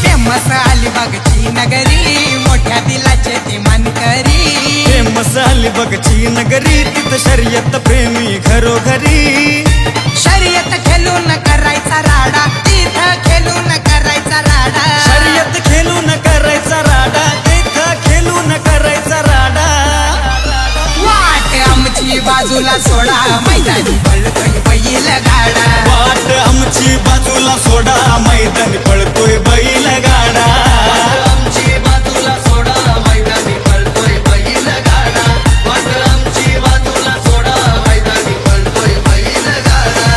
अलिबागची नगरी मोठ्या दिलाचे ते मानकरी फेमस अलिबागची नगरी तिथं शर्यत प्रेमी घरोघरी शर्यत खेळून करायचा राडा तिथं खेळून करायचा राडा शर्यत खेळून करायचा राडा तिथं खेळून करायचा राडा वाट आमची बाजूला सोडा मैदानी पळतोय बैल गाडा वाट आमची बाजूला सोडा मैदानी पळतोय बैल गाडा आमची बाजूला सोडा मैदानी पळतोय बैल गाडा वाट आमची बाजूला सोडा मैदानी पळतोय बैल गाडा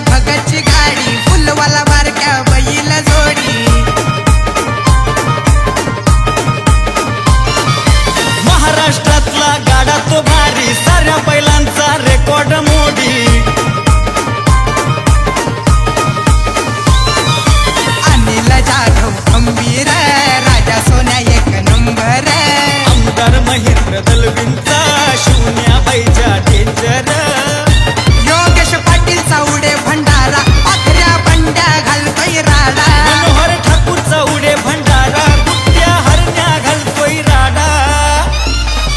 भगतची गाडी फुलवाला बारक्या बैल जोडी महाराष्ट्रातला गाडा तो भारी साऱ्या बैलांचा रेकॉर्ड मोडी अनिल जाधव खंबीर राजा सोन्या एक नंबर आमदार महेंद्र दलवींचा शून्याबाईच्या डेंजर योगेश पाटील चौडे भंडारा पाखऱ्या बंड्या घालतोय राडा मनोहर ठाकूर चौडे भंडारा कुट्या हरण्या घालतोय राडा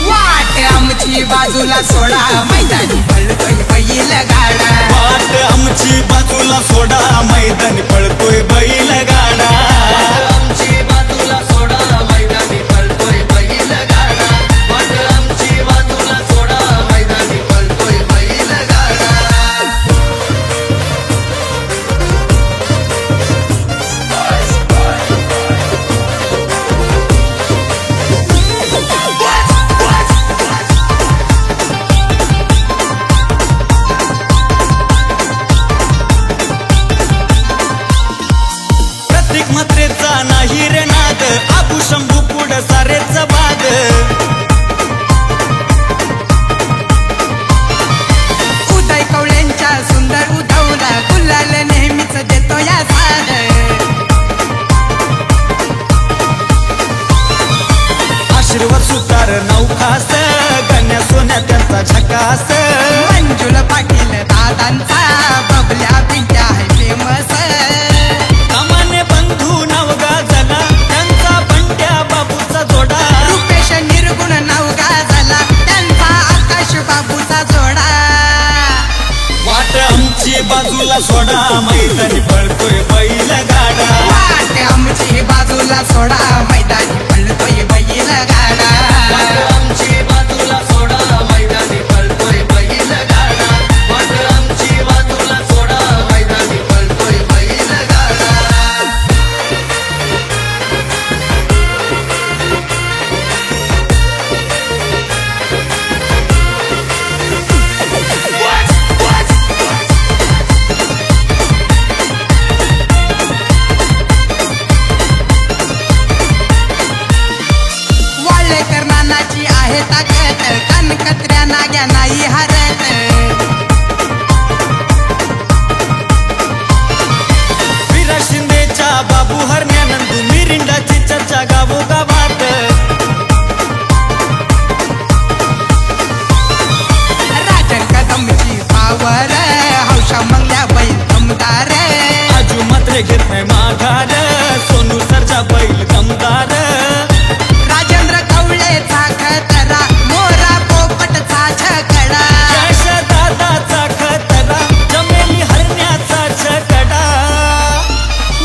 वाट आमची बाजूला सोडा मैदानी पळतोय बैल गाडा वाट आमची बाजूला सोडा मैदानी पळतोय बैल गाडा आमची बाजूला सोडा मैदानी पळतोय बैल गाडा वाट आमची बाजूला सोडा मैदानी पळतोय बैल गाडा प्रत्येक मात्रेचा नाही रे नाद आबू शंभू पुढ सारेच बाद उदय कवळ्यांच्या सुंदर उधवला गुलाल नेहमीच देतो या साद आशीर्वाद सुतार नौखास गण्या सोन्या त्यांचा झकास मंजुल पाटील दादांचा बबल्या पिंट्या आहे फेमस सामान्य बंधू नाव गाजला त्यांचा बंड्या बाबूचा जोडा रुपेश निर्गुण नाव गाजला त्यांचा आकाश बाबूचा जोडा वाट आमची बाजूला सोडा मैदानी पळतोय बैल गाडा वाट आमची बाजूला सोडा मैदानी पळतोय बैल गाडा वाट आमची बाजूला सोडा मैदानी पळतोय बैल गाडा वाट आमची बाजूला सोडा मैदानी पळतोय बैल गाडा वाळेकर नानाची आहे ताकद कनकत्र्या नाग्या नाही हरत विरा शिंदेच्या बाबू हरण्यानंदू मिरिंडाची चर्चा गावोगावात राजन कदमची पावर हौशा मंगल्या बैल दमदार आजू मात्र घेत नाही माघार सोनू सरचा बैल दमदार राजेंद्र कवळेचा खतरा मोरा पोपटचा छकडा यश दादाचा खतरा जमेली हरण्याचा छकडा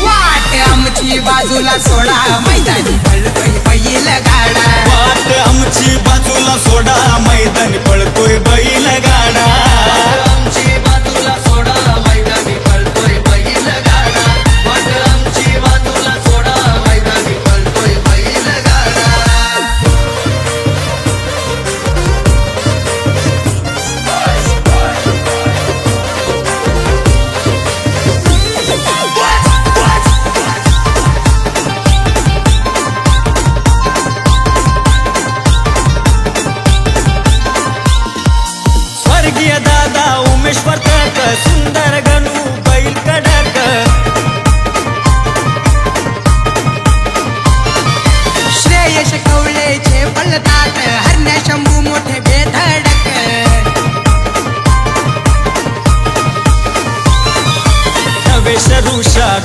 वाट आमची बाजूला सोडा मैदानी पळतोय बैल गाडा वाट आमची बाजूला सोडा मैदानी पळतोय बैल गाडा आमची बाजूला सोडा मैदानी पळतोय बैल गाडा वाट आमची बाजूला सोडा मैदानी पळतोय बैल गाडा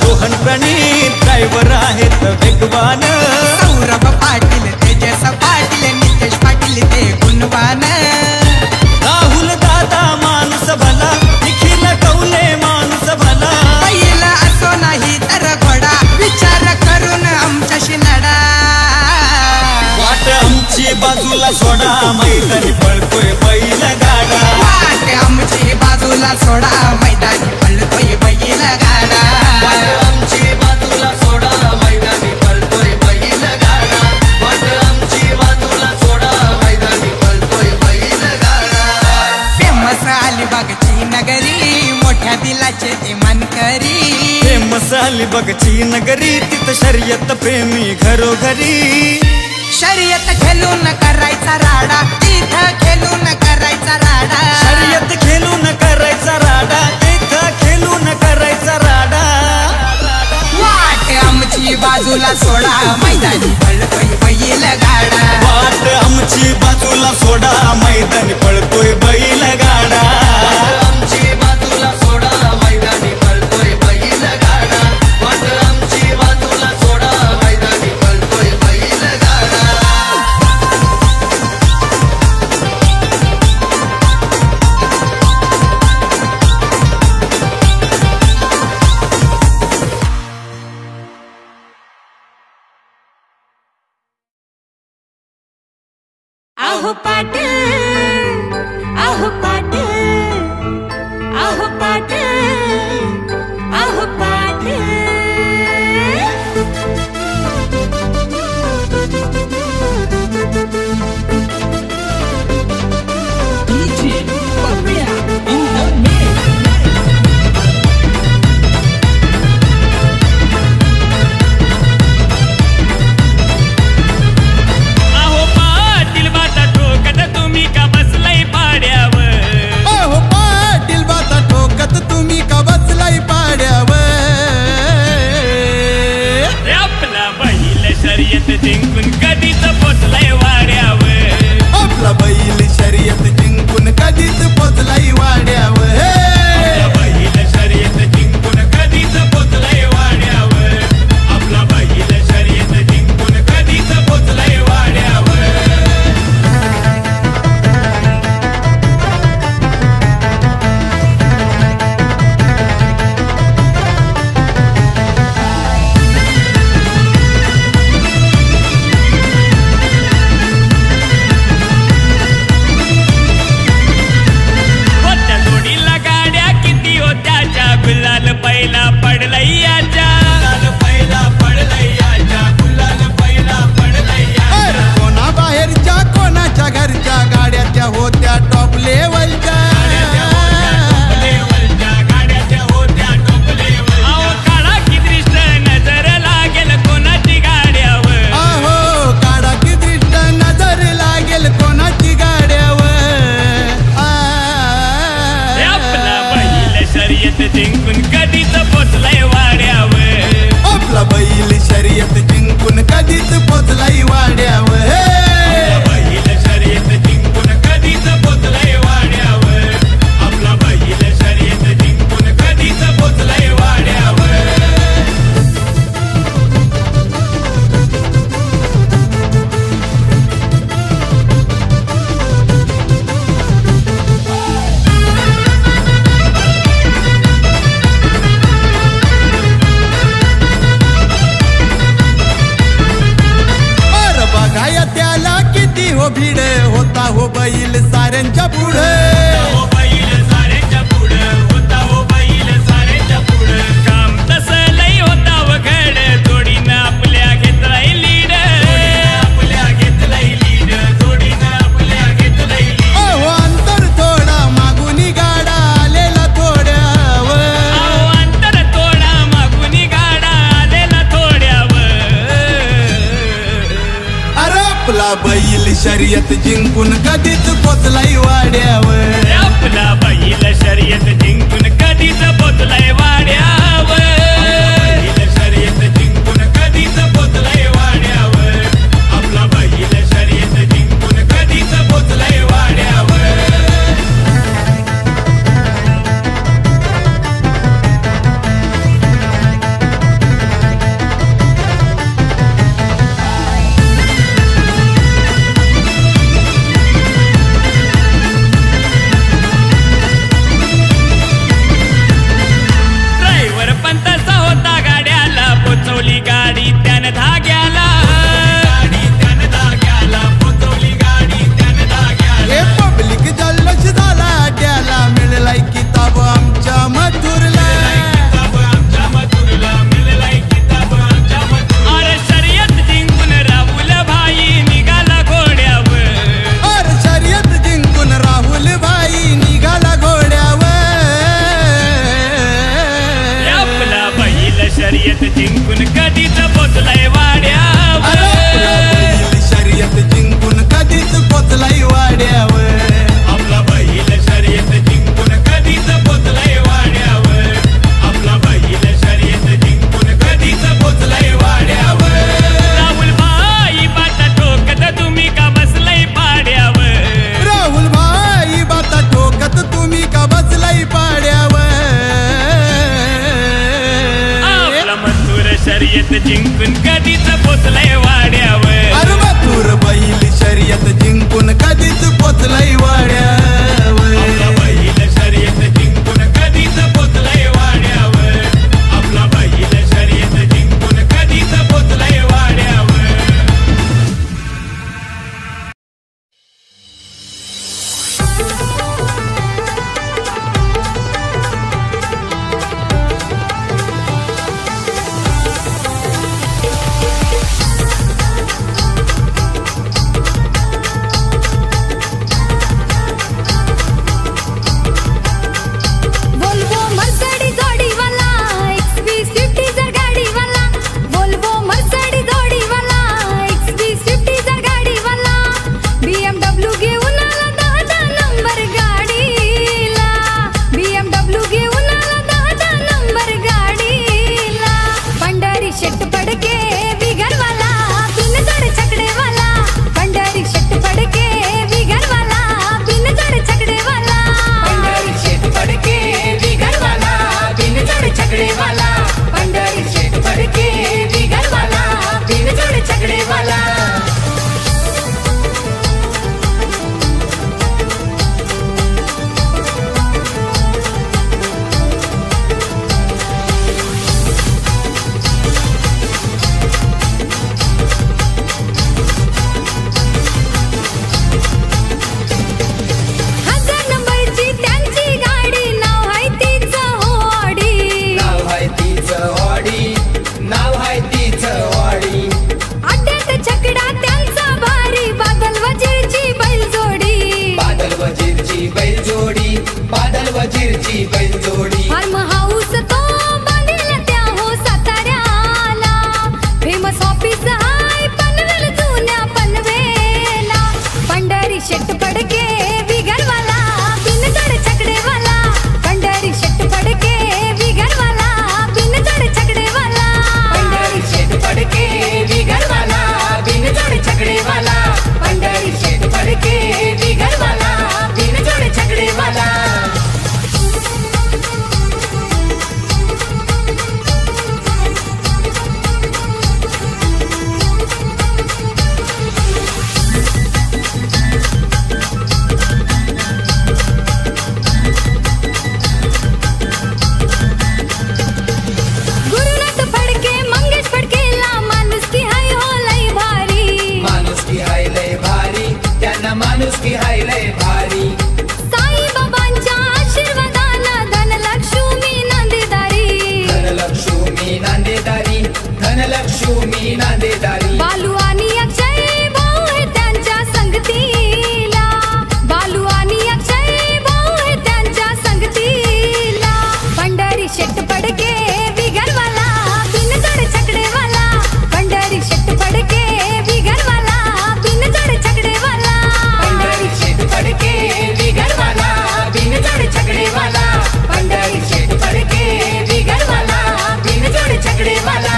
रोहन प्रणीत ड्रायव्हर आहेत वेगवान सौरभ पाटील तेजस पाटील नितेश पाटील ते गुणवान राहुल दादा माणूस भला निखिल कौले माणूस भला बैल असो नाही तर घोडा विचार करून आमच्याशी लढा वाट आमची बाजूला सोडा मैदानी पळतोय बैल गाडा वाट आमची बाजूला सोडा मैदानी पळतोय बैल गाडा वाट आमची बाजूला सोडा मैदानी पळतोय बैल गाडा वाट आमची बाजूला सोडा मैदानी पळतोय बैल गाडा फेमस अलिबागची नगरी मोठ्या दिलाचे ते मानकरी फेमस अलिबागची नगरी तिथं शर्यत प्रेमी घरोघरी शर्यत खेळून करायचा राडा तिथं खेळून करायचा राडा शर्यत खेळून करायचा राडा तिथं खेळून करायचा राडा वाट आमची बाजूला सोडा मैदानी पळतोय बैल गाडा वाट आमची बाजूला सोडा मैदानी पळतोय बैल गाडा वाट आमची बाजूला सोडा मैदानी पळतोय बैल गाडा वाट आमची बाजूला सोडा मैदानी पळतोय बैल गाडा आहो पाटील आहो पाटील आहो पाटील आहो पाटील आहो पाटील बाता ठोकत तुम्ही का बसलाय पाड्यावर अहो पाटील बाता ठोकत तुम्ही का बसलाय पाड्यावर रे आपला बैल शर्यत जिंकून कधीच पोचलाय वाड्यावर आपला बैल शर्यत जिंकून कधीच पोचलाय वाड्यावर आपला बैल शर्यत जिंकून कधीच पोचलाय वाड्यावर आपला बैल शर्यत जिंकून कधीच पोचलाय वाड्यावर होत्या जोडीला गाड्या किती होत्या च्या गुलाल पहिला पडलाय याच्या पहिला पडलाय याच्या गुलाल पहिला पडलाय अरे कोणा बाहेरच्या कोणाच्या घरच्या गाड्या त्या होत्या टॉप लेवलच्या गाड्याच्या होत्या टॉप लेवल अहो काढा की दृष्ट नजर लागेल कोणाची गाड्यावर अहो काढा की दृष्ट नजर लागेल कोणाची गाड्यावर रे आपला बैल शर्यत जिंकून कधीच पोचलाय वाड्यावर आपला बैल शर्यत जिंकून कधीच पोचलाय वाड्यावर आपला बैल शर्यत जिंकून कधीच पोचलाय वाड्यावर आपला बैल शर्यत जिंकून कधीच पोचलाय वाड्यावर अरे बघाया त्याला किती हो भीड होता हो बैल साऱ्यांच्या पुढे हो बैल साऱ्याच्या पुढं होता हो बैल साऱ्याच्या पुढं काम तसं लई होता वघड जोडीनं आपल्या घेतलाय लीड आपल्या घेतलाय लीड जोडीनं आपल्या घेतलाय लीड अहो अंतर थोडा मागुनी गाडा आलेला थोड्यावर अहो अंतर थोडा मागुनी गाडा आलेला थोड्यावर अरे आपला बैल शर्यत जिंकून कधीच पोचलाय वाड्यावर आपला बैल शर्यत जिंकून कधीच पोचलाय वाड्यावर बैल शर्यत जिंकून कधीच पोचलाय वाड्यावर आपला बैल शर्यत जिंकून कधीच पोचलाय वाड्यावर अजून कधीच पोचलंय वाड्यावर अरे मथुर बैल शर्यत जिंकून कधीच पोचलंय वाड्यावर आपला बैल शर्यत जिंकून कधीच पोचलंय वाड्यावर आपला बैल शर्यत जिंकून कधीच पोचलंय वाड्यावर Volvo Mercedes गाडीवाला XV Swift डिझायर गाडीवाला Volvo Mercedes गाडीवाला XV Swift डिझायर गाडीवाला BMW घेऊन आला 10 नंबर गाडीला BMW घेऊन आला 10 नंबर गाडीला पंढरी शेट पडके बिगरवाला बिनजड चकडेवाला पंढरी शेट पडके बिगरवाला बिनजड चकडेवाला पंढरी शेट पडके बिगरवाला बिनजड चकडेवाला पंढरी शेट पडके बिगरवाला बिनजड चकडेवाला हजार नंबरची त्यांची गाडी नाव आहे तिचं ऑडी नाव आहे तिचं ऑडी नाव आहे तिचं ऑडी अड्ड्यात छकडा त्यांचा भारी बादल वजीरची बैलजोडी बादल वजीरची बैलजोडी बादल वजीरची बैलजोडी फार्म हाऊस तो बांधील त्या हो साताऱ्याला फेमस ऑफिस हाय पनवेल जुन्या पनवेला पंढरी शेट पडके बिगरवाला बिनजड चकडेवाला पंढरी शेट पडके बिगरवाला बिनजड चकडेवाला पंढरी शेट पडके बिगरवाला बिनजोड छकडेवाला पंढरी शेट पडके बिगरवाला बिनजोड छकडेवाला गुरुनाथ फडके मंगेश फडकेला माणूस की हाय हो लई भारी माणूस की हाय लय भारी त्यांना माणूस की हाय लय भारी साई बाबांच्या आशीर्वादानं धनलक्ष्मी नांदेदारी धनलक्ष्मी नांदेदारी धनलक्ष्मी नांदेदारी बालू आणि अक्षय भाऊ हे त्यांच्या संगतीला बालू आणि अक्षय भाऊ हे त्यांच्या संगतीला पंढरी शेट पडके बिगरवाला बिनजड चकडेवाला पंढरी शेट पडके बिगरवाला बिनजड चकडेवाला पंढरी शेट पडके बिगरवाला बिनजोड छकडेवाला पंढरी शेट पडके बिगरवाला बिनजोड छकडेवाला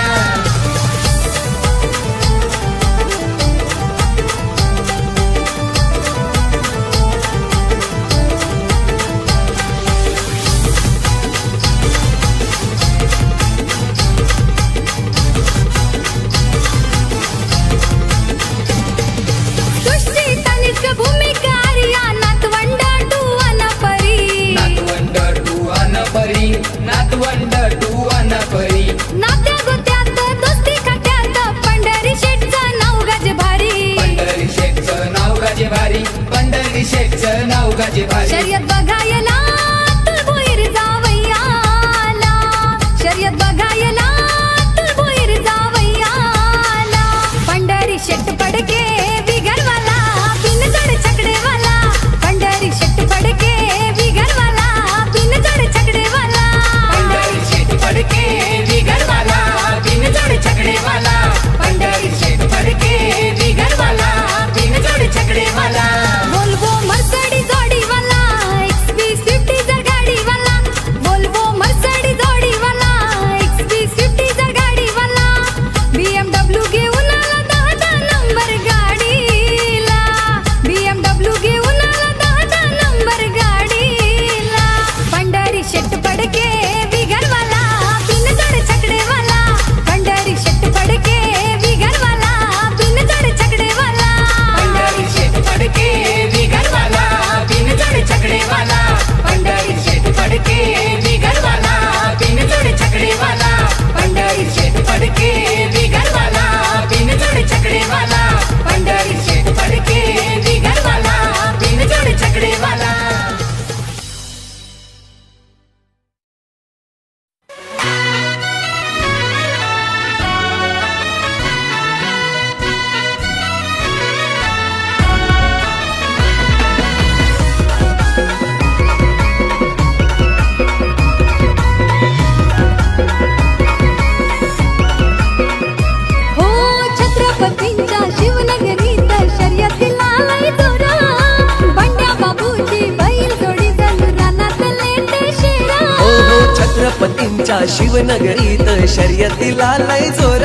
छत्रपतींच्या शिवनगरीत शर्यतीला लय जोर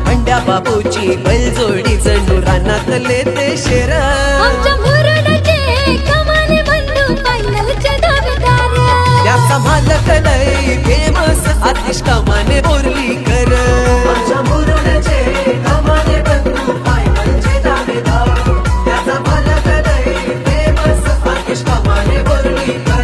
बंड्या बाबूची बैलजोडी जणू रानातले ते शेर आमच्या मुरुडचे कमाने बंधू फायनलचे दावेदार त्याचा मालक लय फेमस आतिश कमाने बोर्लीकर आमच्या मुरुडचे कमाने बंधू फायनलचे दावेदार त्याचा मालक लय फेमस आतिश कमाने बोर्लीकर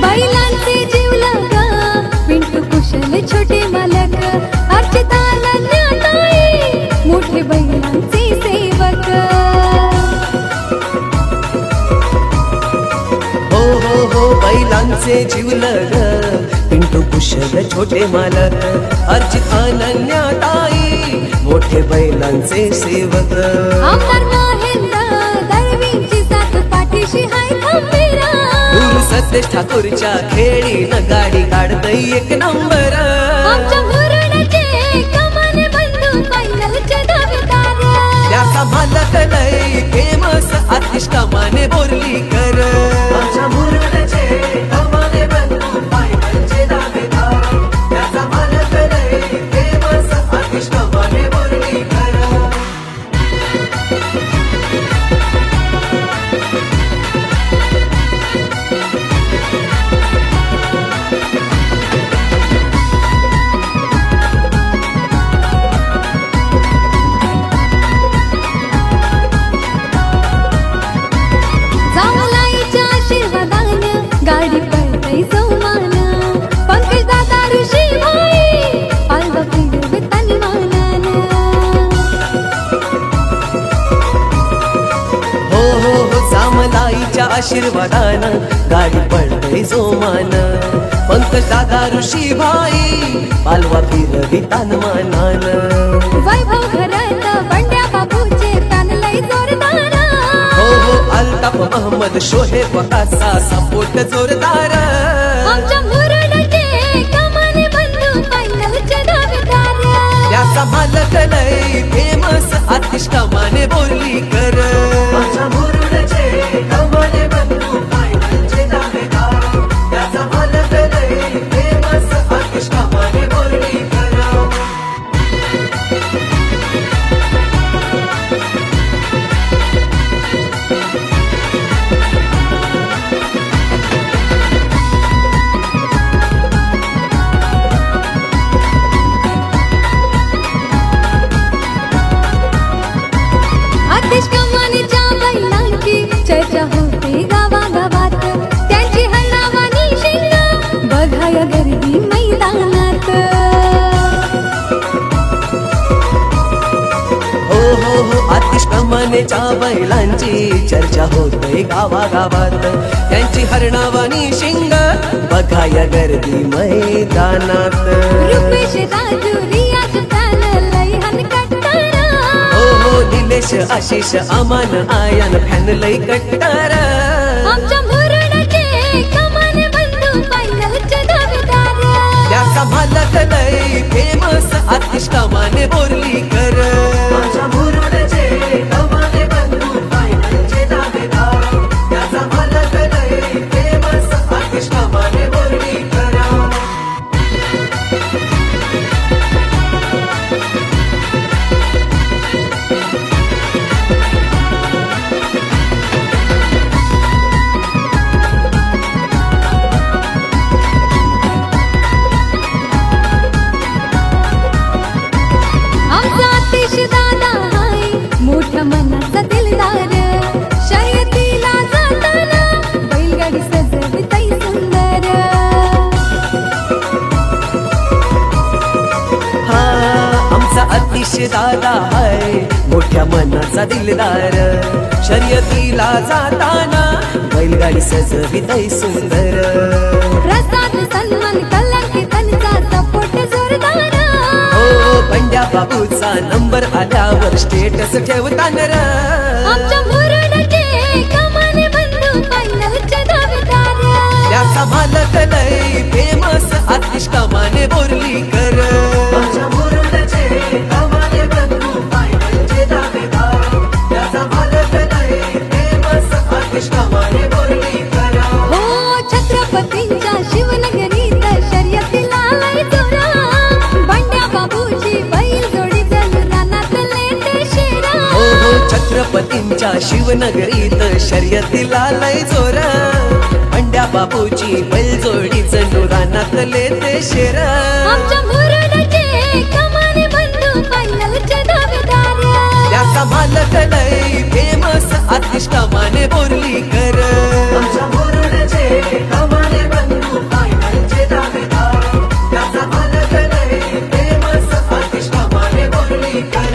बैलांचे जीवलग पिंटू कुशल छोटे मालक अर्चिताला ज्ञाताई मोठे बैलांचे सेवक हो हो हो बैलांचे जीवलग पिंटू कुशल छोटे मालक अर्चित अनन्याताई मोठे बैलांचे सेवक आमदार महेंद्र दळवींची साथ पाठीशी हाय खंबीर सतेज ठाकूरच्या खेळीनं गाडी काढतय एक नंबर आमच्या मुरुडचे कमाने बंधू फायनलचे दावेदार त्याचा मालक लय फेमस आतिश कमाने बोर्लीकर आमच्या मुरुडचे कमाने बंधू फायनलचे दावेदार त्याचा मालक लय फेमस आतिश कमाने बोर्लीकर जामलाईच्या आशीर्वादानं गाडी पळतय जोमान पंकज दादा ऋषी भाई पालवा फिरवे तन्मानानं हो हो हो जामलाईच्या आशीर्वादानं गाडी पडतय जोमान पंकज दादा ऋषी भाई पालवा फिरवी तानमानान वैभव घरात बंड्या बाबूचे तान लय जोरदार हो हो अल्ताफ मोहम्मद शोहेब कासा सपोर्ट जोरदार आमच्या मुरुडचे कमाने बंधू फायनलचे दावेदार त्याचा मालक लय फेमस आतिश कमाने बोर्लीकर आमच्या मुरुडचे कमाने बंधू फायनलचे दावेदार त्याचा मालक लय फेमस आतिश कमाने बोर्लीकर आतिश कमानीच्या बैलांची चर्चा होते गावागावात त्यांची हळणावानी शिंग बघाया गर्दी मैदानात हो हो हो आतिश कमानेच्या बैलांची चर्चा होते गावागावात त्यांची हरणावानी शिंग बघाया गर्दी मैदानात रुपेश राजू रियाज प्राण लयहन कट्टार हो हो निलेश आशिष अमान आयान फॅन लय कट्टार आमच्या मुरुडचे कमाने बंधू फायनलचे दावेदार त्याचा मालक लय फेमस आतिश कमाने बोर्लीकर आमच्या मुरुडचे कमाने बंधू फायनलचे दावेदार त्याचा मालक लय फेमस आतिश कमाने बोर्लीकर आमचा आतिश दादा हाय मोठ्या मनाचा दिलदार शर्यतीला जाताना बैलगाडी सजवितय सुंदर हा आमचा आतिश दादा हाय मोठ्या मनाचा दिलदार शर्यतीला जाताना बैलगाडी सजवितय सुंदर प्रसाद सन्मान कलंकी त्यांचा सपोर्ट जोरदार हो पंड्या बाबूचा नंबर आल्यावर स्टेटस ठेवताना आमच्या मुरुडचे कमाने बंधू फायनल त्याचा मालक लय फेमस आतिश कमाने बोर्लीकर माझ्या मुरुडचे कमाने बंधू फायनलचे दावेदार त्याचा मालक लय फेमस आतिश कमाने बोर्लीकर हो छत्रपतींच्या शिवनगरीत शर्यतीला लय जोरा बंड्या बाबूची बैल जोडी जणू रानातले ते शेरा हो छत्रपतींच्या शिवनगरीत शर्यतीला लय जोरा बंड्या बाबूची बैलजोडी जणू रानातले ते शेरा आमच्या मुरुडचे कमाने बंधू फायनलचे दावेदार त्याचा मालक लय फेमस आतिश कमाने बोर्लीकर आमच्या मुरुडचे कमाने बंधू फायनलचे दावेदार त्याचा मालक लय फेमस आतिश कमाने बोर्लीकर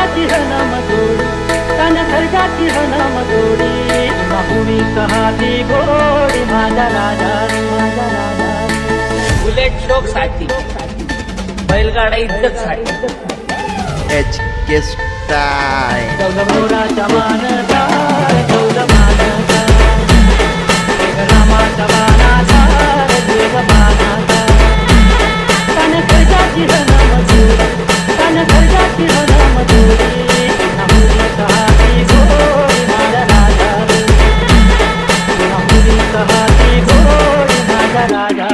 खर्जाची हनम जोडी तन खर्जाची हनम जोडी माहुरी कहाती गोडी माझा राजा बुलेट शोक साठी बैलगाडा इज्जत साठी HK Style गौरवराच्या मानता गौरवाचा रामाचा मानाचा जगमानाचा तन खर्जाची हनम जोडी तन खर्जाची हनम जोडी माहुरी कहाती गोडी माझा राजा माहुरी कहाती गोडी माझा राजा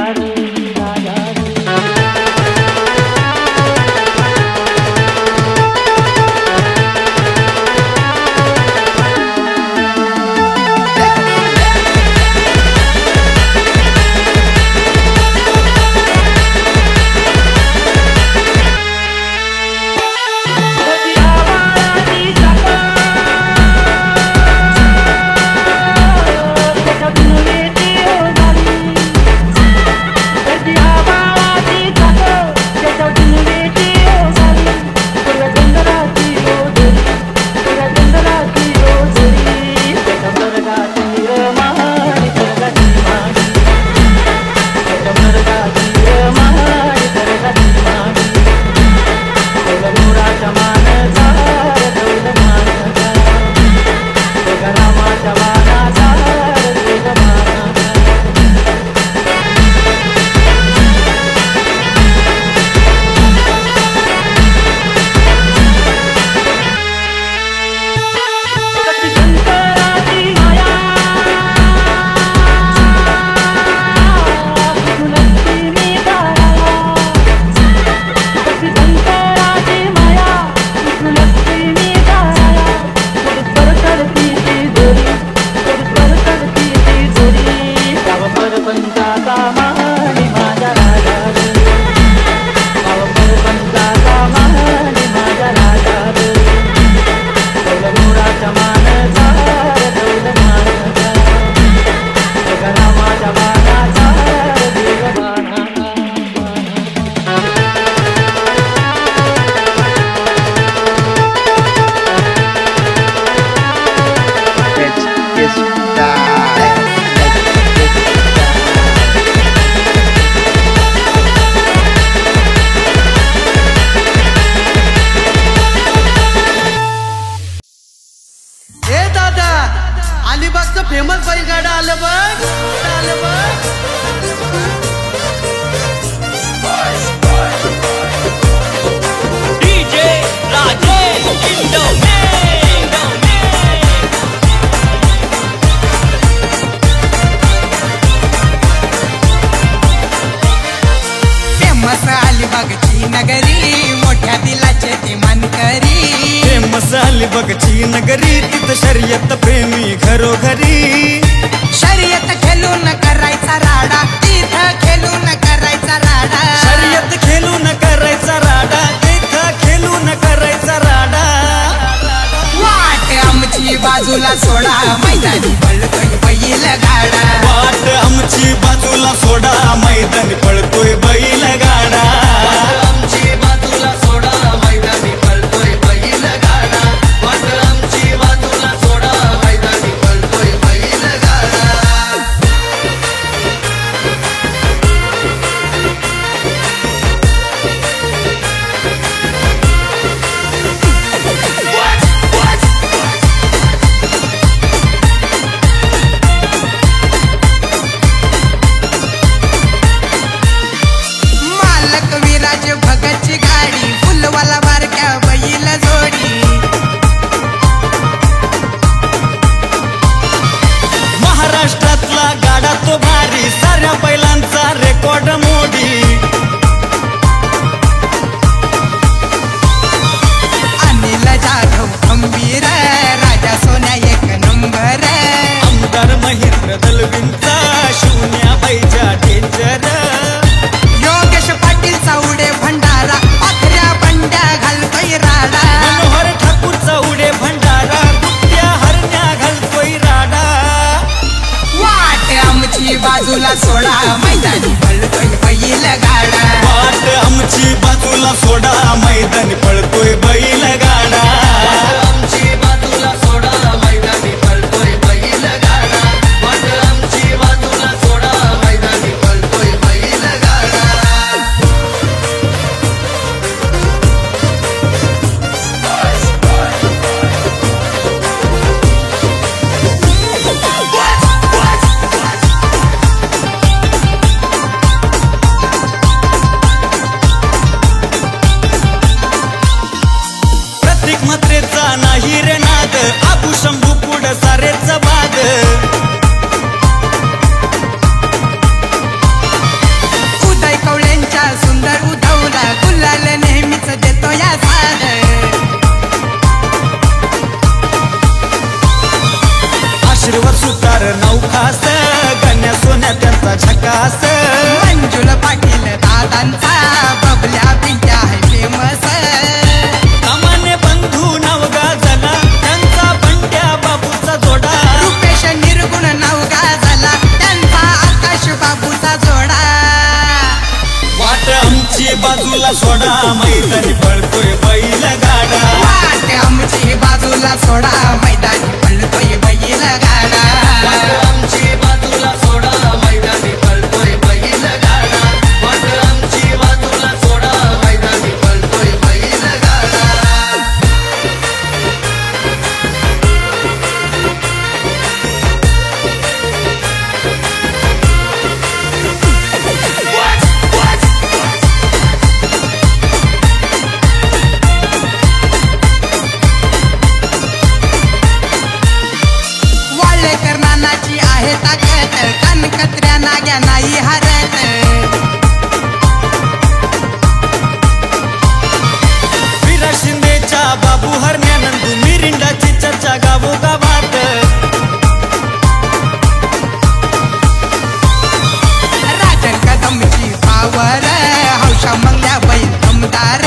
फेमस बैलगाडा आलं बघ डीजे राजेश फेमस अलिबागची नगरी मोठ्या दिलाचे ती मानकरी फेमस अलिबागची नगरी तिथं शर्यत प्रेमी घरोघरी शर्यत खेळून करायचा राडा तिथं खेळून करायचा राडा शर्यत खेळून करायचा राडा तिथं खेळून करायचा राडा वाट आमची बाजूला सोडा मैदानी पळतोय बैल गाडा वाट आमची बाजूला सोडा मैदानी पळतोय बैल गाडा आमची बाजूला सोडा मैदानी पळतोय बैल गाडा वाट आमची बाजूला सोडा मैदानी पळतोय बैल गाडा मालक विराज भगतची गाडी फुलवाला बारक्या बैल जोडी महाराष्ट्रातला गाडा तो भारी साऱ्या बैलांचा रेकॉर्ड मोडी अनिल जाधव खंबीर राजा सोन्या एक नंबर आमदार महेंद्र दलवींचा शून्याबाईच्या डेंजर योगेश पाटील चावडे भंडारा पाखऱ्या बंड्या घालतोय राडा मनोहर ठाकूरचा उडे भंडारा कुट्या हरण्या घालतोय राडा वाट आमची बाजूला सोडा मैदानी पळतोय बैल गाडा वाट आमची बाजूला सोडा मैदानी पळतोय बैल गाडा त्याचा झकास मंजुल पाटील दादांचा बबल्या पिंट्या आहे फेमस सामान्य बंधू नाव गाजला त्यांचा बंट्या बाबूचा जोडा रुपेश निर्गुण नाव गाजला त्यांचा आकाश बाबूचा जोडा वाट आमची बाजूला सोडा मैदानी पळतोय बैल गाडा वाट आमची बाजूला सोडा मैदानी पळतोय बैल गाडा वाट आमची बाजूला सोडा मैदानी पळतोय बैल गाडा वाट आमची बाजूला सोडा मैदानी पळतोय बैल गाडा वाळेकर नानाची आहे ताकद कनकत्र्या नाग्या नाही हरत विराट शिंदेच्या बाबू हरण्यानंदू मिरिंडाची चर्चा गावोगावात राजन कदमची पावर हौशा मंगल्या बैल दमदार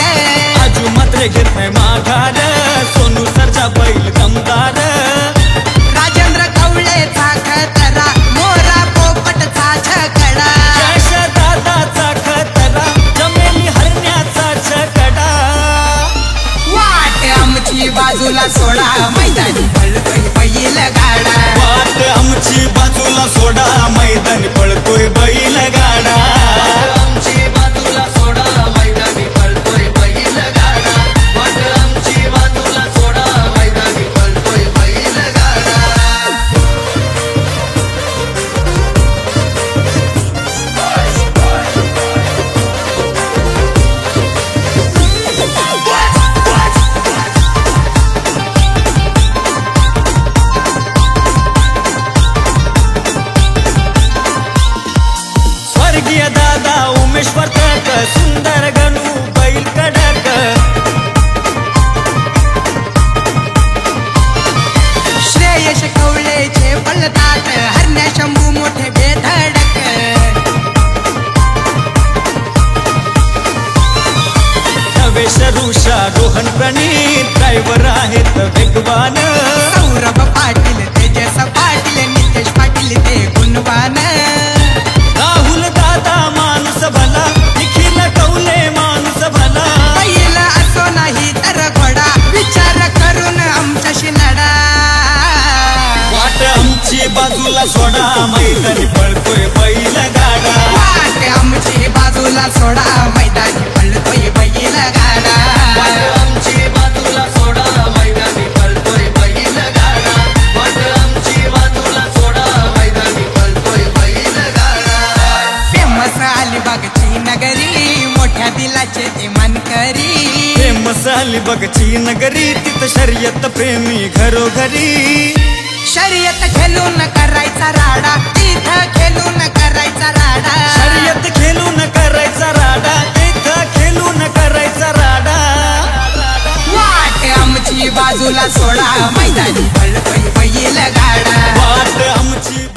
आजू मात्र घेत नाही माघार सोनू सरचा बैल दमदार राजेंद्र कवळेचा खतरा मोरा पोपटचा छकडा यश दादाचा खतरा जमेली हरण्याचा छकडा वाट आमची बाजूला सोडा मैदानी पळतोय बैल गाडा वाट आमची बाजूला सोडा मैदानी पळतोय बैल गाडा वाट आमची बाजूला सोडा मैदानी पळतोय बैल गाडा वाट आमची बाजूला सोडा मैदानी पळतोय बैल गाडा स्वर्गीय दादा उमेश वर्तक सुंदर गणू बैल कडक श्रेयश कवळेचे पळतात हरण्या शंभू मोठे बेधडक नवेश ऋषा रोहन प्रणीत ड्रायव्हर आहेत वेगवान सौरभ पाटील तेजस पाटील नितेश पाटील ते गुणवान राहुल दादा माणूस भला निखिल कौले माणूस भला बैल असो नाही तर घोडा विचार करून आमच्याशी लढा वाट आमची बाजूला सोडा मैदानी पळतोय बैल गाडा वाट आमची बाजूला सोडा मैदानी पळतोय बैल गाडा वाट आमची बाजूला सोडा मैदानी पळतोय बैल गाडा वाट आमची बाजूला सोडा मैदानी पळतोय बैल गाडा फेमस अलिबागची नगरी मोठ्या दिलाचे ते मानकरी फेमस अलिबागची नगरी तिथं शर्यत प्रेमी घरोघरी शर्यत खेळून करायचा राडा तिथं खेळून करायचा राडा शर्यत खेळून करायचा राडा तिथं खेळून करायचा राडा वाट आमची बाजूला सोडा मैदानी पळतोय बैल गाडा वाट आमची